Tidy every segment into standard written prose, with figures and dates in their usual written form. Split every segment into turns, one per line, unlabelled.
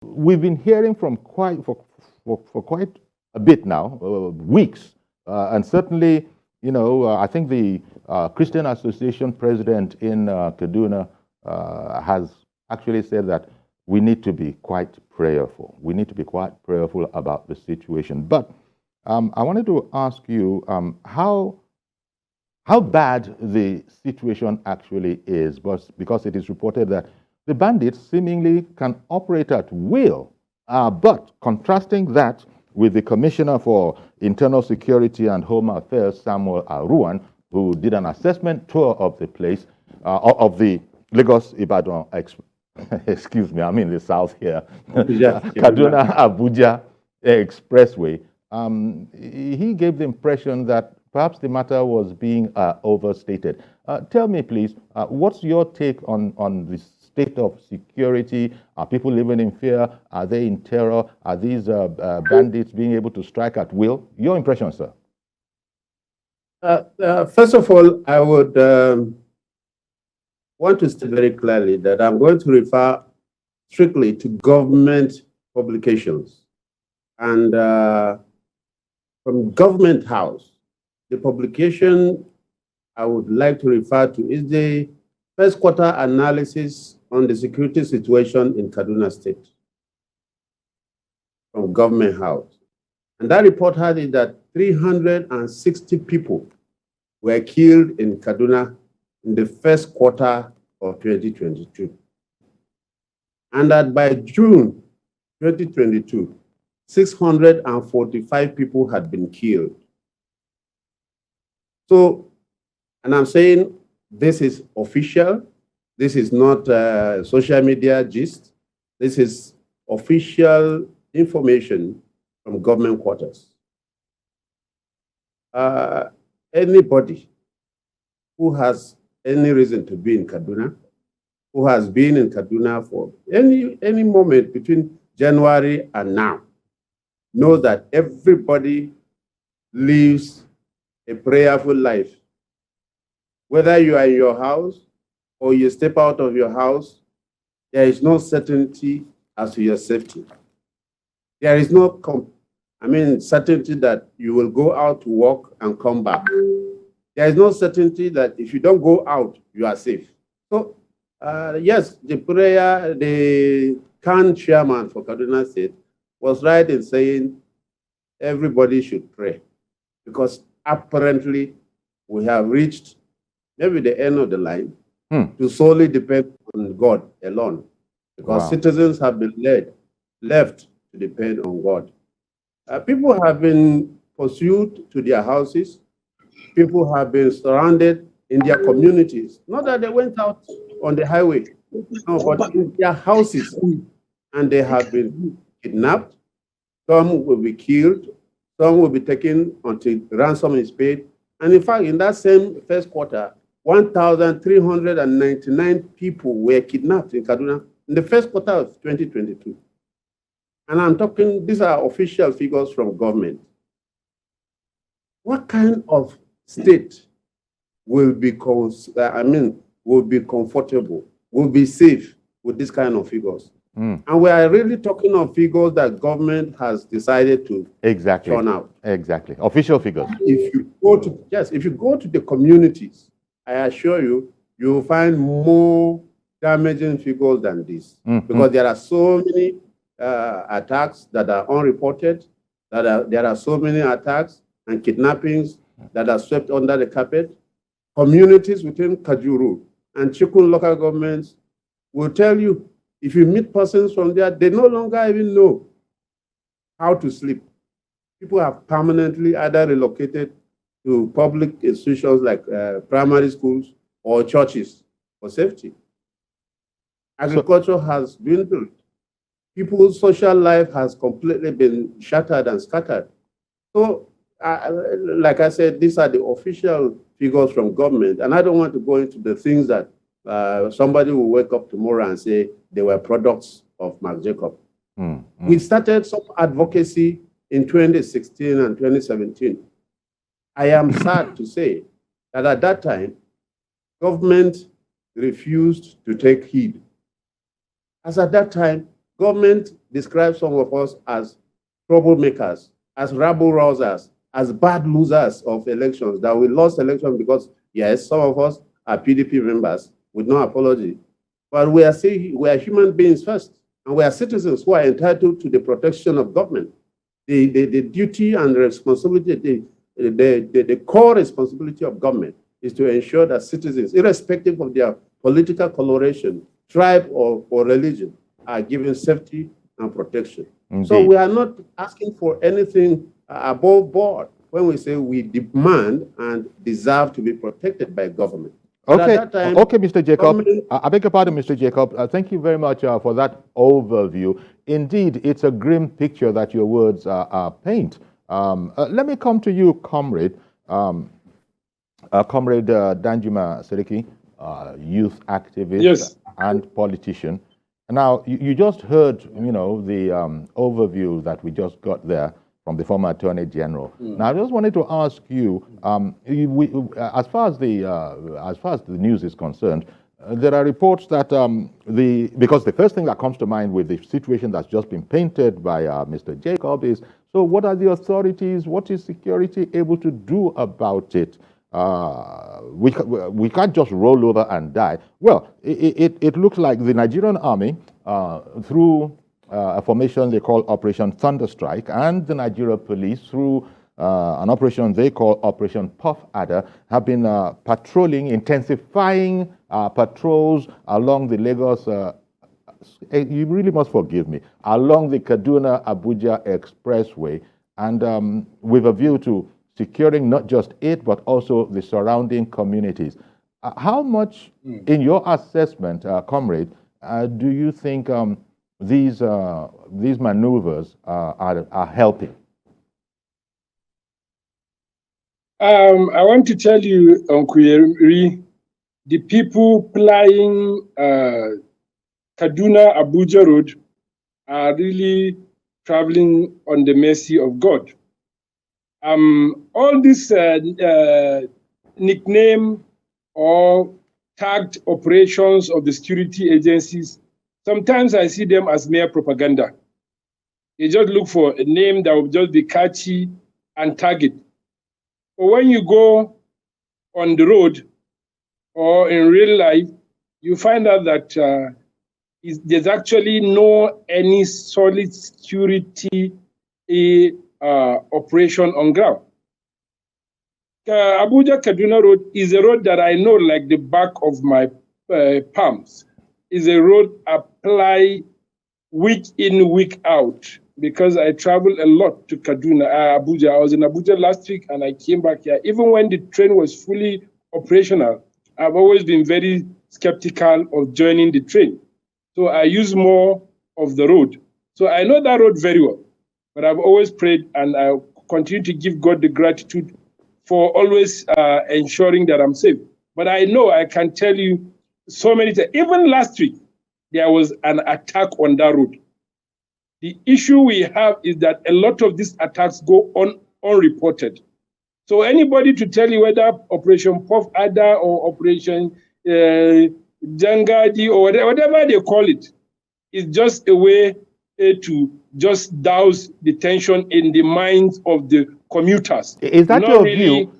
we've been hearing from for quite a bit now, weeks, and certainly, I think the Christian Association president in Kaduna has actually said that we need to be quite prayerful. We need to be quite prayerful about the situation. But I wanted to ask you how bad the situation actually is, because it is reported that the bandits seemingly can operate at will. But contrasting that with the Commissioner for Internal Security and Home Affairs, Samuel Aruan, who did an assessment tour of the place, of the Lagos-Ibadan, excuse me, I'm in the south here, Kaduna-Abuja Expressway. He gave the impression that perhaps the matter was being overstated. Tell me, please, what's your take on the state of security? Are people living in fear? Are they in terror? Are these bandits being able to strike at will? Your impression, sir?
First of all, I would want to state very clearly that I'm going to refer strictly to government publications. And from Government House, the publication I would like to refer to is the first quarter analysis on the security situation in Kaduna State from Government House. And that report had it that 360 people were killed in Kaduna in the first quarter of 2022. And that by June 2022, 645 people had been killed. So, and I'm saying this is official. This is not social media gist. This is official information from government quarters. Anybody who has any reason to be in Kaduna, who has been in Kaduna for any moment between January and now, knows that everybody lives a prayerful life. Whether you are in your house or you step out of your house, there is no certainty as to your safety. There is no certainty that you will go out to work and come back. There is no certainty that if you don't go out, you are safe. So, yes, the CAN chairman for Kaduna State was right in saying everybody should pray, because apparently we have reached maybe the end of the line to solely depend on God alone, because citizens have been left to depend on God. People have been pursued to their houses. People have been surrounded in their communities. Not that they went out on the highway, no, but in their houses, and they have been kidnapped. Some will be killed. Some will be taken until ransom is paid. And in fact, in that same first quarter, 1,399 people were kidnapped in Kaduna in the first quarter of 2022. And I'm talking, these are official figures from government. What kind of state will be comfortable, will be safe with this kind of figures? And we are really talking of figures that government has decided to turn out.
Exactly. Official figures.
If you go to the communities, I assure you, you will find more damaging figures than this. Because there are so many attacks that are unreported, there are so many attacks and kidnappings that are swept under the carpet. Communities within Kajuru and Chikun local governments will tell you, if you meet persons from there, they no longer even know how to sleep. People have permanently either relocated to public institutions like primary schools or churches for safety. Agriculture has dwindled. People's social life has completely been shattered and scattered. So, like I said, these are the official figures from government, and I don't want to go into the things that somebody will wake up tomorrow and say they were products of Mark Jacob. We started some advocacy in 2016 and 2017. I am sad to say that at that time, government refused to take heed. As at that time, government describes some of us as troublemakers, as rabble-rousers, as bad losers of elections, that we lost elections because, yes, some of us are PDP members with no apology. But we are human beings first, and we are citizens who are entitled to the protection of government. The duty and responsibility, the core responsibility of government is to ensure that citizens, irrespective of their political coloration, tribe, or religion, are given safety and protection. Indeed. So we are not asking for anything above board when we say we demand and deserve to be protected by government.
Okay, okay, Mr. Jacob. I beg your pardon, Mr. Jacob. Thank you very much for that overview. Indeed, it's a grim picture that your words paint. Let me come to you, comrade. Comrade Danjuma Sarki, youth activist, yes, and politician. Now, you just heard, the overview that we just got there from the former Attorney General. Now, I just wanted to ask you, as far as the news is concerned, there are reports that because the first thing that comes to mind with the situation that's just been painted by Mr. Jacob is, so what are the authorities, what is security able to do about it? We can't just roll over and die. Well, it looks like the Nigerian army, through a formation they call Operation Thunderstrike, and the Nigeria police through an operation they call Operation Puff Adder, have been patrolling, intensifying patrols along the Lagos, you really must forgive me, along the Kaduna-Abuja Expressway, and with a view to securing not just it, but also the surrounding communities. How much, in your assessment, comrade, do you think these maneuvers are helping?
I want to tell you, Uncle Yori, the people plying Kaduna-Abuja Road are really traveling on the mercy of God. All these nickname or tagged operations of the security agencies, sometimes I see them as mere propaganda. They just look for a name that will just be catchy and tag it. But when you go on the road or in real life, you find out that there's actually no any solid security operation on ground. Abuja-Kaduna Road is a road that I know like the back of my palms. It's a road I apply week in, week out, because I travel a lot to Abuja. I was in Abuja last week and I came back here. Even when the train was fully operational, I've always been very skeptical of joining the train. So I use more of the road. So I know that road very well. But I've always prayed, and I continue to give God the gratitude for always ensuring that I'm safe. But I know I can tell you so many times, even last week, there was an attack on that road. The issue we have is that a lot of these attacks go on unreported. So anybody to tell you whether Operation Puff Adder or Operation Jangadi or whatever they call it, is just a way to just douse the tension in the minds of the commuters.
Is that your view?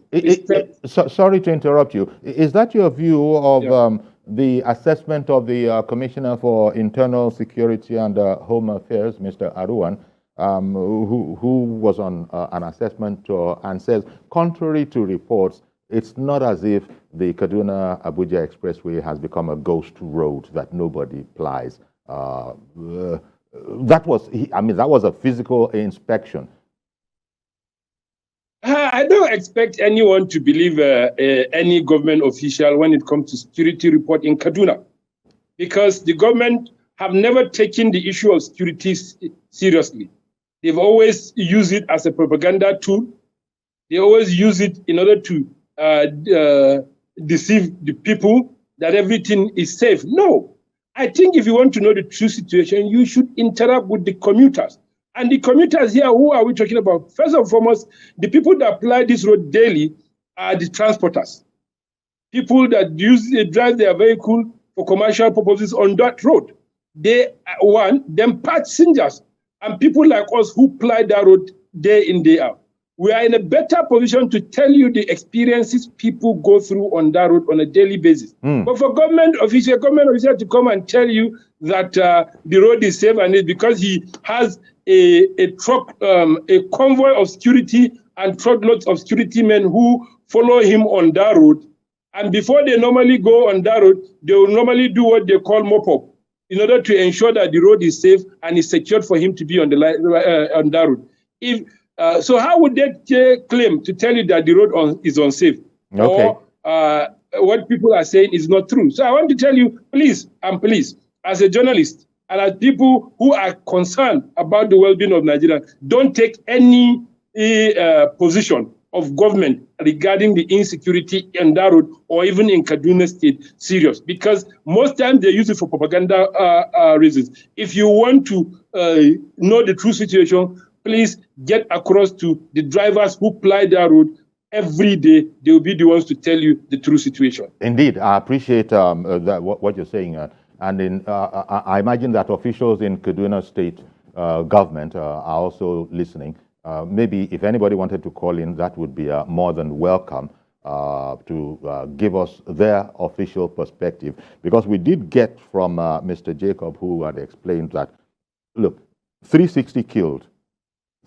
Sorry to interrupt you. Is that your view of the assessment of the Commissioner for Internal Security and Home Affairs, Mr. Aruwan, who was on an assessment tour and says, contrary to reports, it's not as if the Kaduna-Abuja Expressway has become a ghost road that nobody plies. That was a physical inspection.
I don't expect anyone to believe any government official when it comes to security report in Kaduna, because the government have never taken the issue of security seriously. They've always used it as a propaganda tool. They always use it in order to deceive the people that everything is safe. No. I think if you want to know the true situation, you should interact with the commuters. And the commuters here, who are we talking about? First and foremost, the people that apply this road daily are the transporters. People that drive their vehicle for commercial purposes on that road. they want them passengers and people like us who ply that road day in, day out. We are in a better position to tell you the experiences people go through on that road on a daily basis. But for government official to come and tell you that the road is safe and it's because he has a truck, a convoy of security and truckloads of security men who follow him on that road. And before they normally go on that road, they will normally do what they call mop-up in order to ensure that the road is safe and is secured for him to be on the on that road. So how would they claim to tell you that the road is unsafe?
Okay.
Or what people are saying is not true. So I want to tell you, please, as a journalist and as people who are concerned about the well-being of Nigeria, don't take any position of government regarding the insecurity in that road or even in Kaduna State serious, because most times they use it for propaganda reasons. If you want to know the true situation, please get across to the drivers who ply that road every day. They will be the ones to tell you the true situation.
Indeed, I appreciate what you're saying. And I imagine that officials in Kaduna State government are also listening. Maybe if anybody wanted to call in, that would be more than welcome to give us their official perspective. Because we did get from Mr. Jacob, who had explained that, look, 360 killed.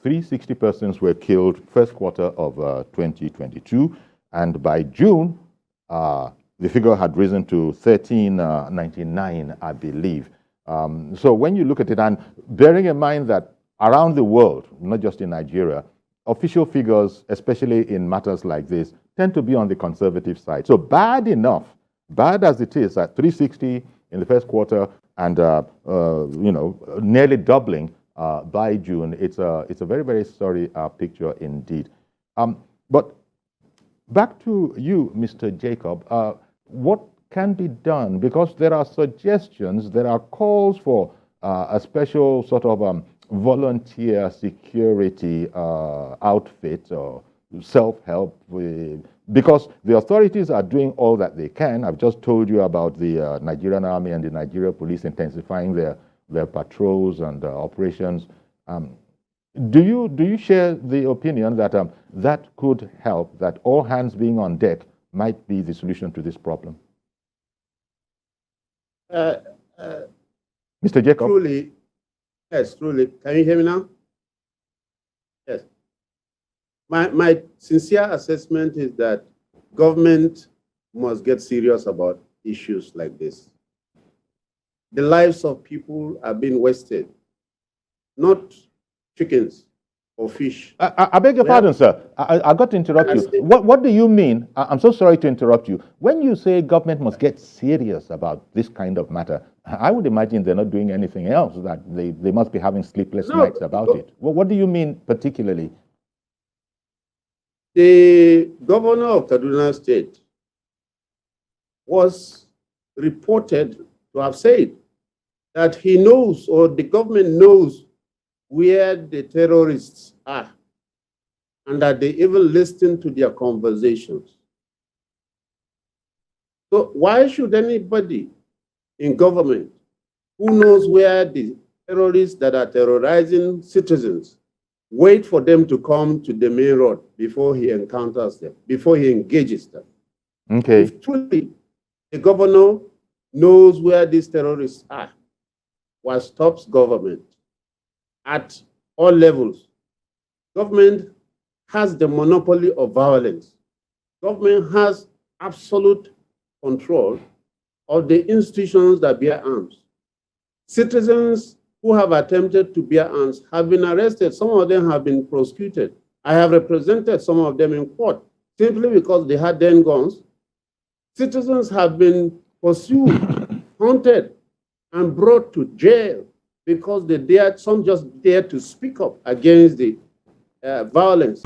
360 persons were killed first quarter of 2022, and by June, the figure had risen to 1399, I believe. So when you look at it, and bearing in mind that around the world, not just in Nigeria, official figures, especially in matters like this, tend to be on the conservative side. So bad enough, bad as it is at 360 in the first quarter, and nearly doubling by June, it's a very, very sorry picture indeed. But back to you, Mr. Jacob. What can be done? Because there are suggestions, there are calls for a special sort of volunteer security outfit or self-help, because the authorities are doing all that they can. I've just told you about the Nigerian Army and the Nigerian police intensifying their patrols and operations. Do you share the opinion that that could help, that all hands being on deck might be the solution to this problem? Mr. Jacob?
Truly, yes, truly. Can you hear me now? Yes. My sincere assessment is that government must get serious about issues like this. The lives of people are being wasted, not chickens or fish.
I beg your pardon, sir. I got to interrupt you. What do you mean? I'm so sorry to interrupt you. When you say government must get serious about this kind of matter, I would imagine they're not doing anything else, that they must be having sleepless nights about it. What do you mean particularly?
The governor of Kaduna State was reported to have said that he knows, or the government knows, where the terrorists are, and that they even listen to their conversations. So why should anybody in government who knows where the terrorists that are terrorizing citizens wait for them to come to the main road before he encounters them, before he engages them?
Okay.
If truly the governor knows where these terrorists are, what stops government at all levels? Government has the monopoly of violence. Government has absolute control of the institutions that bear arms. Citizens who have attempted to bear arms have been arrested. Some of them have been prosecuted. I have represented some of them in court simply because they had then guns. Citizens have been pursued, hunted, and brought to jail because some just dared to speak up against the violence.